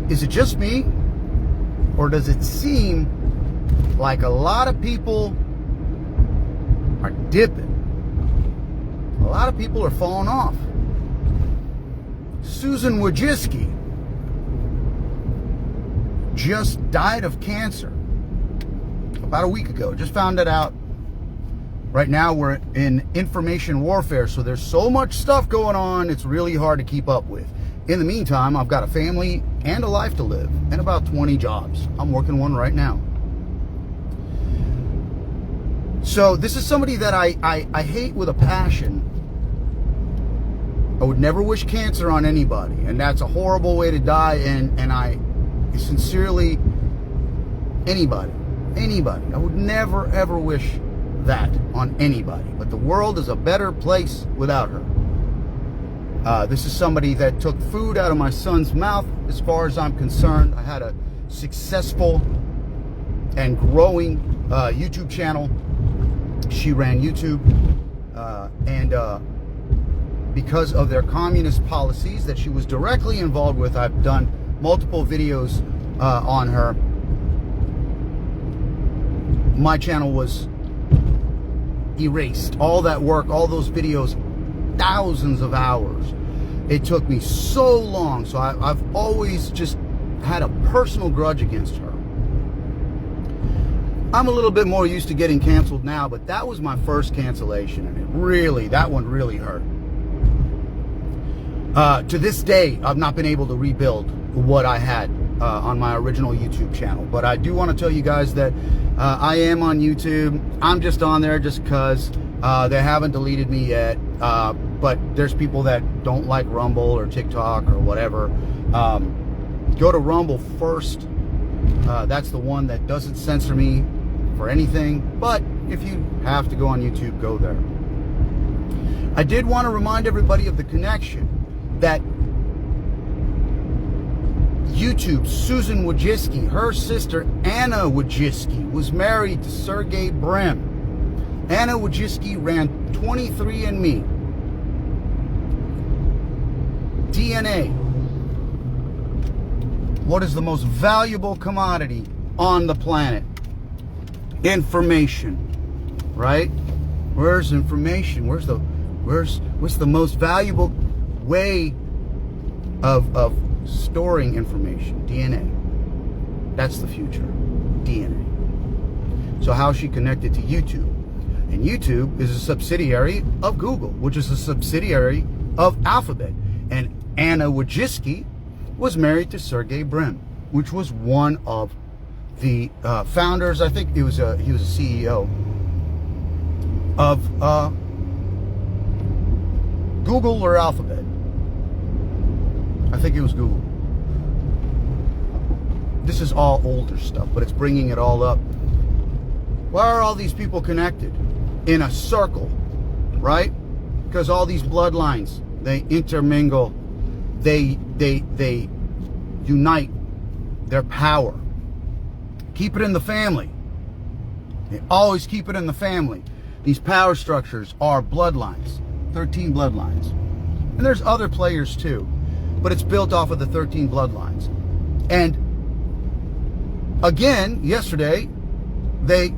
is it just me, or does it seem like a lot of people are dipping? A lot of people are falling off. Susan Wojcicki just died of cancer about a week ago. Just found it out. Right now we're in information warfare, so there's so much stuff going on, it's really hard to keep up with. In the meantime, I've got a family and a life to live and about 20 jobs. I'm working one right now. So this is somebody that I hate with a passion. I would never wish cancer on anybody, and that's a horrible way to die, and I sincerely, anybody, I would never ever wish that on anybody. But the world is a better place without her. This is somebody that took food out of my son's mouth, as far as I'm concerned. I had a successful and growing YouTube channel. She ran YouTube, and because of their communist policies that she was directly involved with, I've done multiple videos on her. My channel was erased. All that work, all those videos, thousands of hours. It took me so long, so I've always just had a personal grudge against her. I'm a little bit more used to getting canceled now, but that was my first cancellation, and that one really hurt. To this day, I've not been able to rebuild what I had on my original YouTube channel. But I do want to tell you guys that I am on YouTube. I'm just on there just because they haven't deleted me yet. But there's people that don't like Rumble or TikTok or whatever. Go to Rumble first. That's the one that doesn't censor me for anything. But if you have to go on YouTube, go there. I did want to remind everybody of the connection that YouTube, Susan Wojcicki, her sister Anna Wojcicki, was married to Sergey Brin. Anna Wojcicki ran 23andMe. DNA. What is the most valuable commodity on the planet? Information, right? Where's information? What's the most valuable way of storing information? DNA. That's the future. DNA. So how is she connected to YouTube? And YouTube is a subsidiary of Google, which is a subsidiary of Alphabet. And Anna Wojcicki was married to Sergey Brin, which was one of the founders. I think he was a CEO of Google or Alphabet. I think it was Google. This is all older stuff, but it's bringing it all up. Why are all these people connected in a circle, right? Because all these bloodlines, they intermingle, they unite their power. Keep it in the family. They always keep it in the family. These power structures are bloodlines, 13 bloodlines. And there's other players too, but it's built off of the 13 bloodlines. And again, yesterday, they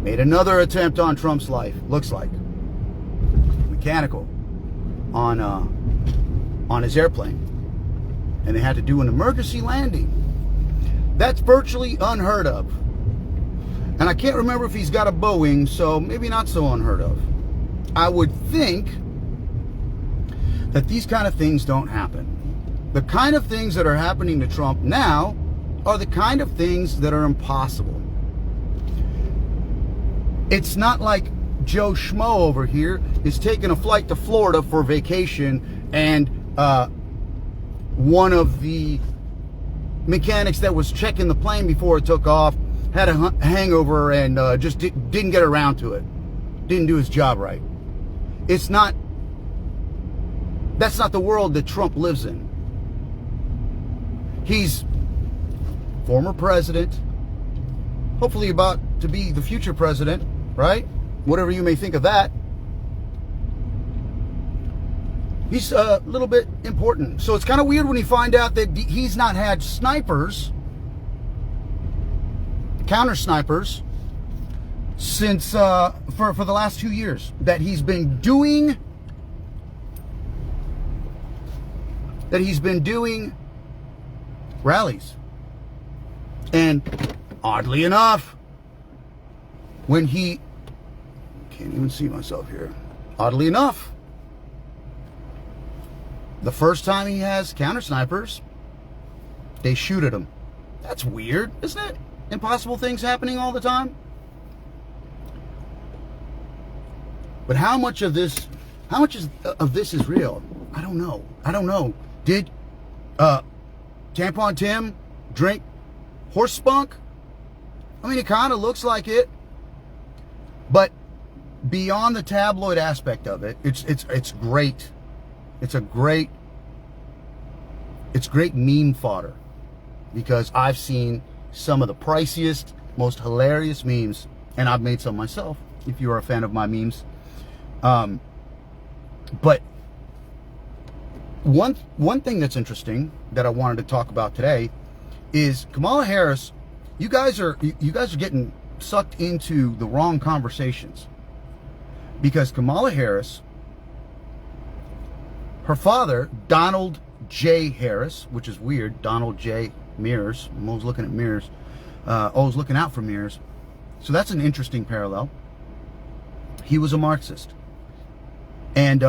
made another attempt on Trump's life, looks like. Mechanical on his airplane. And they had to do an emergency landing. That's virtually unheard of. And I can't remember if he's got a Boeing, so maybe not so unheard of. I would think that these kind of things don't happen. The kind of things that are happening to Trump now are the kind of things that are impossible. It's not like Joe Schmo over here is taking a flight to Florida for vacation, and one of the mechanics that was checking the plane before it took off had a hangover and just didn't get around to it. Didn't do his job right. That's not the world that Trump lives in. He's former president, hopefully about to be the future president, right? Whatever you may think of that. he's a little bit important. So it's kind of weird when you find out that he's not had snipers, counter snipers, since for the last 2 years, that he's been doing rallies. And oddly enough, when he can't even see myself here, oddly enough, the first time he has counter snipers, they shoot at him. That's weird, isn't it? Impossible things happening all the time. But how much of this is real? I don't know. Did Tampon Tim drink horse spunk? I mean, it kind of looks like it. But beyond the tabloid aspect of it, it's great. It's great meme fodder, because I've seen some of the priciest, most hilarious memes, and I've made some myself, if you are a fan of my memes. But one thing that's interesting that I wanted to talk about today is Kamala Harris. You guys are getting sucked into the wrong conversations, because Kamala Harris, her father, Donald J. Harris, which is weird, Donald J. Mirrors. I'm always looking at mirrors. Always looking out for mirrors. So that's an interesting parallel. He was a Marxist. And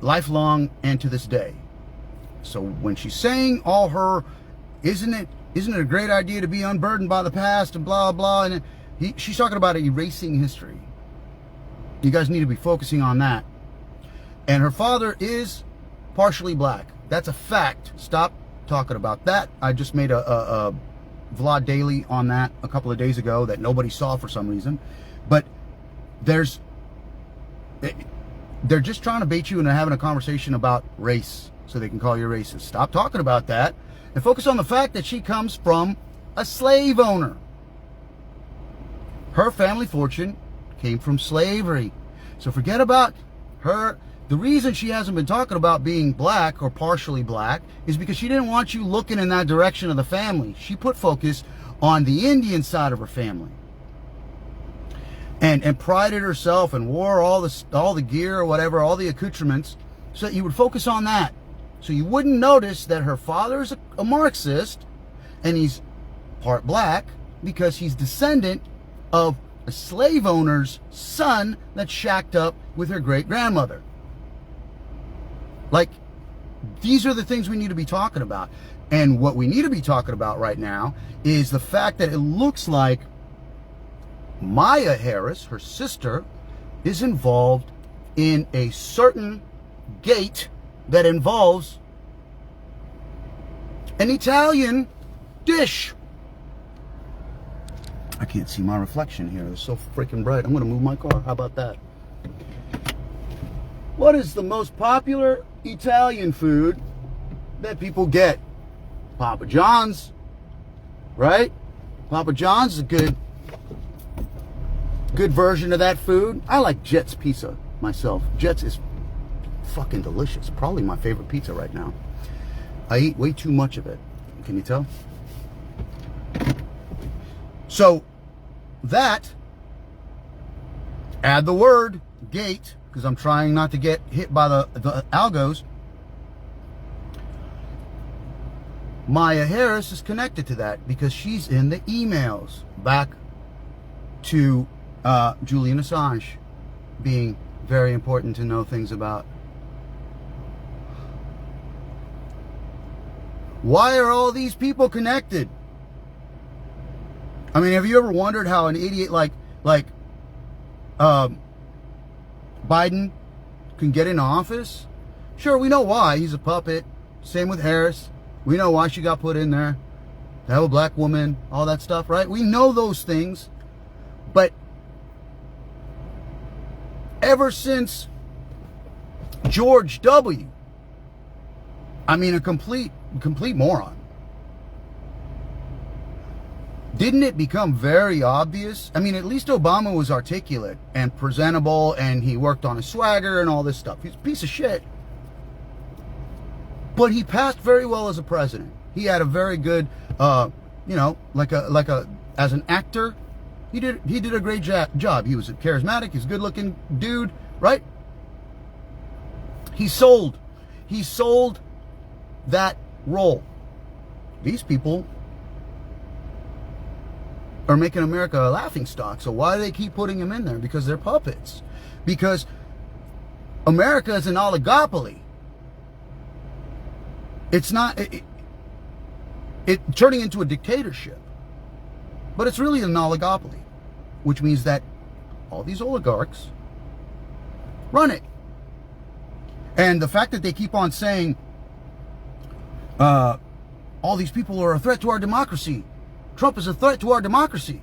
lifelong and to this day. So when she's saying all her, isn't it a great idea to be unburdened by the past and blah, blah, and she's talking about erasing history. You guys need to be focusing on that. And her father is partially black. That's a fact. Stop talking about that. I just made a Vlad Daily on that a couple of days ago that nobody saw for some reason. But they're just trying to bait you into having a conversation about race so they can call you racist. Stop talking about that and focus on the fact that she comes from a slave owner. Her family fortune came from slavery. So forget about her. The reason she hasn't been talking about being black or partially black is because she didn't want you looking in that direction of the family. She put focus on the Indian side of her family. And prided herself and wore all the gear or whatever, all the accoutrements, so that you would focus on that. So you wouldn't notice that her father's a Marxist and he's part black because he's descendant of a slave owner's son that shacked up with her great-grandmother. Like, these are the things we need to be talking about. And what we need to be talking about right now is the fact that it looks like Maya Harris, her sister, is involved in a certain gate that involves an Italian dish. I can't see my reflection here. It's so freaking bright. I'm going to move my car. How about that? What is the most popular Italian food that people get? Papa John's, right? Papa John's is a good version of that food. I like Jet's pizza myself. Jet's is fucking delicious. Probably my favorite pizza right now. I eat way too much of it. Can you tell? So that, add the word gate, because I'm trying not to get hit by the algos. Maya Harris is connected to that because she's in the emails back to Julian Assange being very important to know things about. Why are all these people connected? I mean, have you ever wondered how an idiot like Biden can get in office? Sure, we know why. He's a puppet. Same with Harris. We know why she got put in there. To have a black woman, all that stuff, right? We know those things. But ever since George W., I mean, a complete moron. Didn't it become very obvious? I mean, at least Obama was articulate and presentable, and he worked on his swagger and all this stuff. He's a piece of shit. But he passed very well as a president. He had a very good, as an actor, he did a great job. He was charismatic. He's a good-looking dude, right? He sold that role. These people are making America a laughingstock. So why do they keep putting him in there? Because they're puppets. Because America is an oligopoly. It's not it turning into a dictatorship. But it's really an oligopoly, which means that all these oligarchs run it. And the fact that they keep on saying all these people are a threat to our democracy. Trump is a threat to our democracy.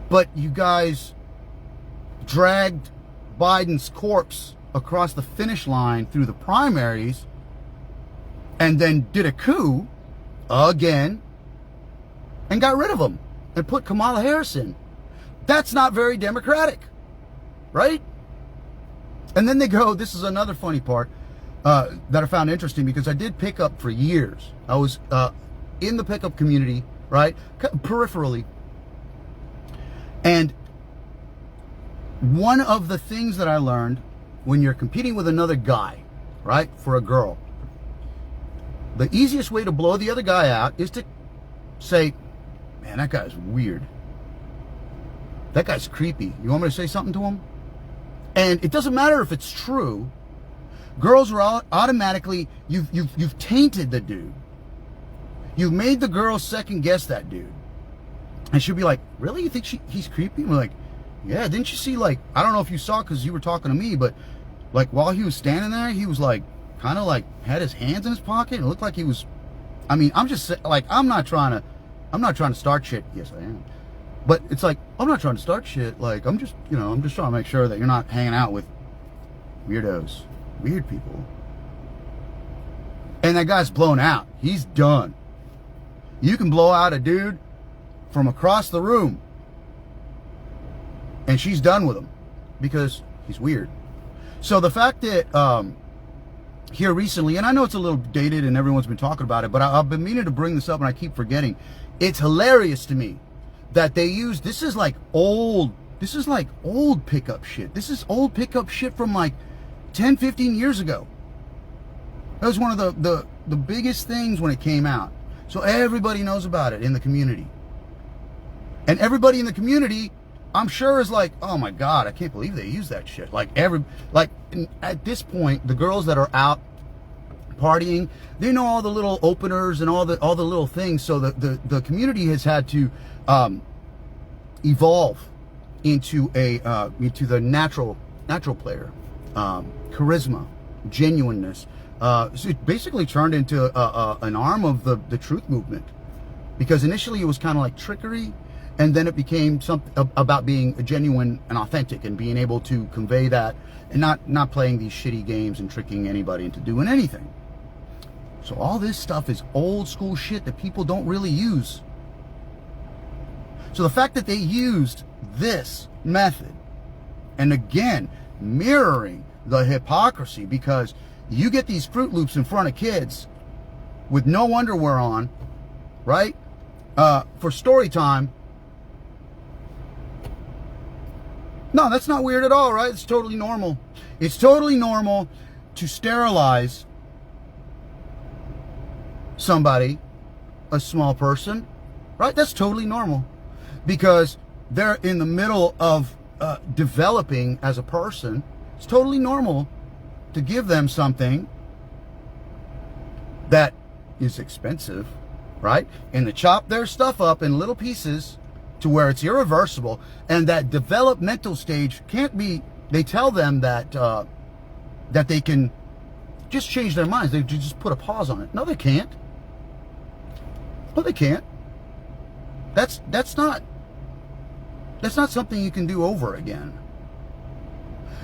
But you guys dragged Biden's corpse across the finish line through the primaries and then did a coup again and got rid of him and put Kamala Harris in. That's not very democratic, right? And then they go, this is another funny part that I found interesting, because I did pickup for years. I was in the pickup community, right? Peripherally. And one of the things that I learned when you're competing with another guy, right, for a girl, the easiest way to blow the other guy out is to say, man, that guy's weird. That guy's creepy. You want me to say something to him? And it doesn't matter if it's true. Girls are automatically, you've tainted the dude. You've made the girl second guess that dude. And she'll be like, really? You think he's creepy? And we're like, yeah, didn't you see, like, I don't know if you saw because you were talking to me, but like while he was standing there, he was like, kind of like had his hands in his pocket. It looked like he was, I mean, I'm just like, I'm not trying to start shit. Yes, I am. But it's like, I'm not trying to start shit. Like, I'm just trying to make sure that you're not hanging out with weirdos, weird people. And that guy's blown out. He's done. You can blow out a dude from across the room and she's done with him because he's weird. So the fact that here recently, and I know it's a little dated and everyone's been talking about it, but I've been meaning to bring this up and I keep forgetting. It's hilarious to me that they use, this is like old pickup shit. This is old pickup shit from like 10, 15 years ago. That was one of the biggest things when it came out. So everybody knows about it in the community. And everybody in the community, I'm sure, is like, oh my God, I can't believe they use that shit. Like at this point, the girls that are out partying, they know all the little openers and all the little things. So the community has had to evolve into the natural player, charisma, genuineness. So it basically turned into an arm of the truth movement, because initially it was kind of like trickery, and then it became something about being genuine and authentic and being able to convey that and not playing these shitty games and tricking anybody into doing anything. So all this stuff is old school shit that people don't really use. So the fact that they used this method, and again, mirroring the hypocrisy, because you get these Fruit Loops in front of kids with no underwear on, right? For story time. No, that's not weird at all, right? It's totally normal. It's totally normal to sterilize somebody, a small person, right? That's totally normal, because they're in the middle of developing as a person. It's totally normal to give them something that is expensive, right? And to chop their stuff up in little pieces to where it's irreversible. And that developmental stage can't be, they tell them that that they can just change their minds. They just put a pause on it. No, they can't. No, they can't. That's not something you can do over again.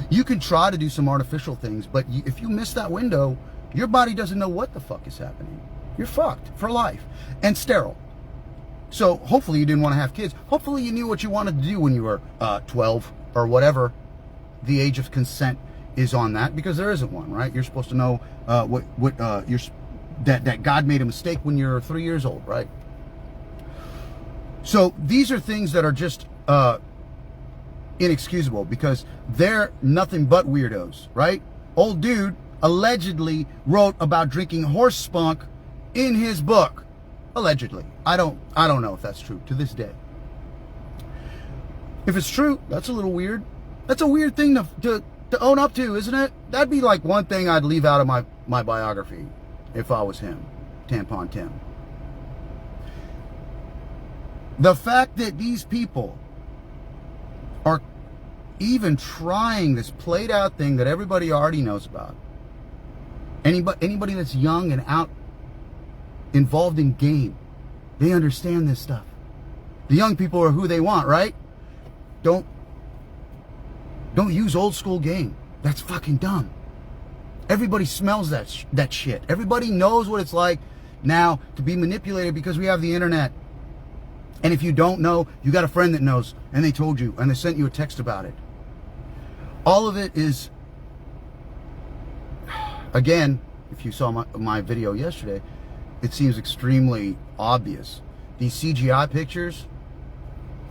You can try to do some artificial things, but if you miss that window, your body doesn't know what the fuck is happening. You're fucked for life and sterile. So hopefully you didn't want to have kids. Hopefully you knew what you wanted to do when you were 12 or whatever the age of consent is on that, because there isn't one, right? You're supposed to know that God made a mistake when you're 3 years old, right? So these are things that are just inexcusable, because they're nothing but weirdos, right? Old dude allegedly wrote about drinking horse spunk in his book. Allegedly. I don't know if that's true to this day. If it's true, that's a little weird. That's a weird thing to own up to, isn't it? That'd be like one thing I'd leave out of my biography if I was him, Tampon Tim. The fact that these people are even trying this played out thing that everybody already knows about. Anybody that's young and out involved in game, they understand this stuff. The young people are who they want, right? Don't use old school game. That's fucking dumb. Everybody smells that shit. Everybody knows what it's like now to be manipulated, because we have the internet. And if you don't know, you got a friend that knows, and they told you, and they sent you a text about it. All of it is, again, if you saw my video yesterday, it seems extremely obvious. These CGI pictures,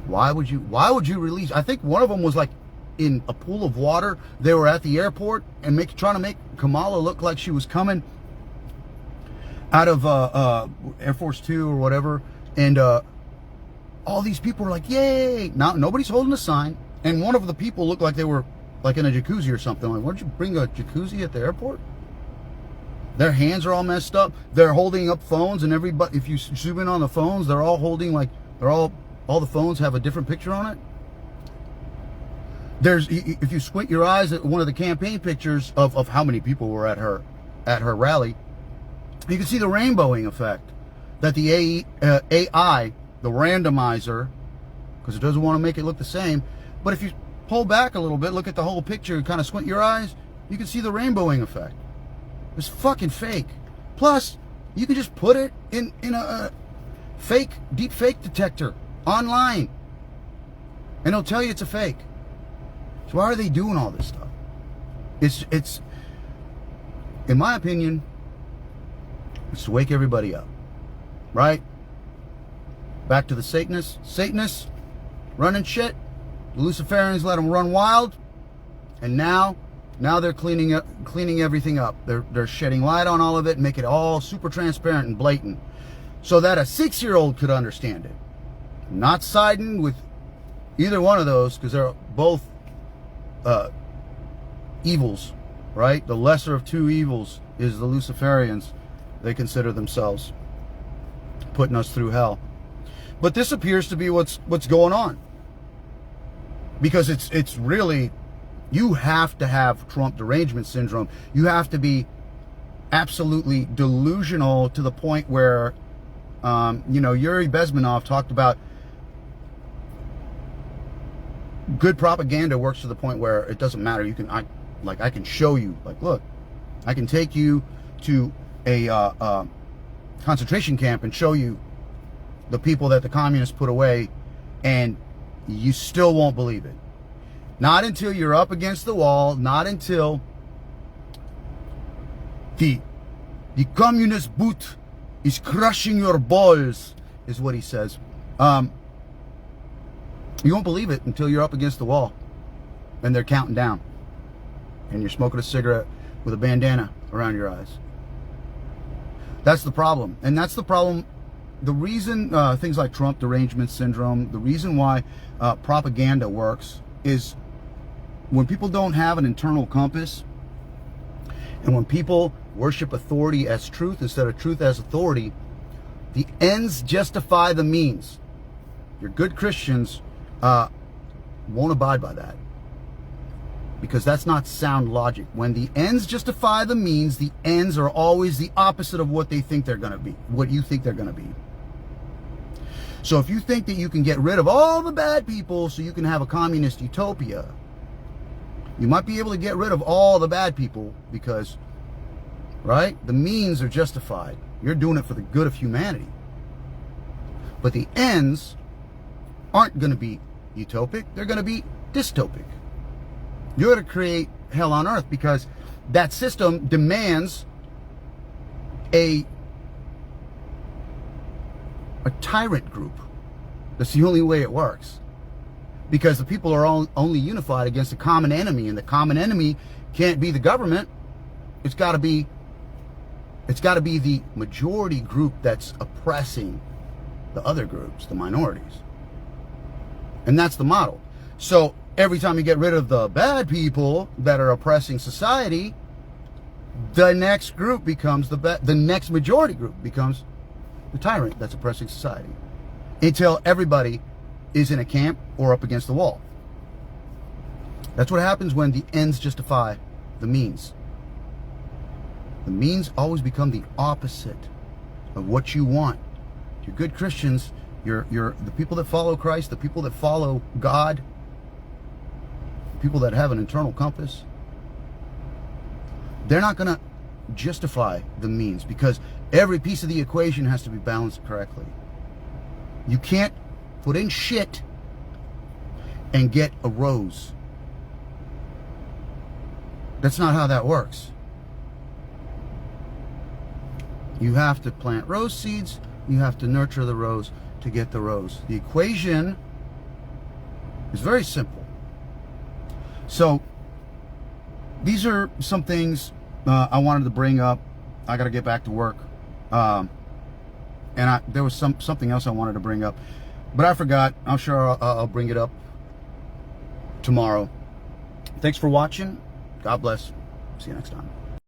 why would you release? I think one of them was like in a pool of water. They were at the airport and trying to make Kamala look like she was coming out of Air Force 2 or whatever, and all these people were like, yay! Now nobody's holding a sign, and one of the people looked like they were like in a jacuzzi or something. Like, why don't you bring a jacuzzi at the airport? Their hands are all messed up. They're holding up phones, and everybody, if you zoom in on the phones, they're all holding like all the phones have a different picture on it. If you squint your eyes at one of the campaign pictures of how many people were at her rally, you can see the rainbowing effect that the AI, the randomizer, because it doesn't want to make it look the same. But if you pull back a little bit, look at the whole picture, and kind of squint your eyes, you can see the rainbowing effect. It's fucking fake. Plus, you can just put it in a deep fake detector online, and it'll tell you it's a fake. So why are they doing all this stuff? It's in my opinion, it's to wake everybody up, right? Back to the Satanists running shit. The Luciferians let them run wild, and now they're cleaning everything up. They're shedding light on all of it and make it all super transparent and blatant, so that a 6-year-old could understand it. I'm not siding with either one of those, because they're both evils, right? The lesser of two evils is the Luciferians. They consider themselves putting us through hell. But this appears to be what's going on, because it's really, you have to have Trump derangement syndrome. You have to be absolutely delusional to the point where, Yuri Bezmenov talked about good propaganda works to the point where it doesn't matter. I can show you, like, look, I can take you to a concentration camp and show you the people that the communists put away, and you still won't believe it. Not until you're up against the wall, not until the communist boot is crushing your balls, is what he says. You won't believe it until you're up against the wall and they're counting down and you're smoking a cigarette with a bandana around your eyes. That's the problem. And that's the problem. The reason things like Trump derangement syndrome, the reason why propaganda works is when people don't have an internal compass, and when people worship authority as truth instead of truth as authority, the ends justify the means. Your good Christians won't abide by that, because that's not sound logic. When the ends justify the means, the ends are always the opposite of what they think they're going to be, what you think they're going to be. So if you think that you can get rid of all the bad people so you can have a communist utopia, you might be able to get rid of all the bad people because, right, the means are justified. You're doing it for the good of humanity. But the ends aren't going to be utopic. They're going to be dystopic. You're going to create hell on earth, because that system demands a tyrant group. That's the only way it works, because the people are all only unified against a common enemy, and the common enemy can't be the government. It's got to be the majority group that's oppressing the other groups, the minorities. And that's the model. So every time you get rid of the bad people that are oppressing society, the next group becomes the next majority group becomes the tyrant that's oppressing society, until everybody is in a camp or up against the wall. That's what happens when the ends justify the means. The means always become the opposite of what you want. You're good Christians. You're the people that follow Christ, the people that follow God, people that have an internal compass. They're not going to justify the means, because every piece of the equation has to be balanced correctly. You can't put in shit and get a rose. That's not how that works. You have to plant rose seeds. You have to nurture the rose to get the rose. The equation is very simple. So these are some things I wanted to bring up. I got to get back to work. And there was something else I wanted to bring up, but I forgot. I'm sure I'll bring it up tomorrow. Thanks for watching. God bless. See you next time.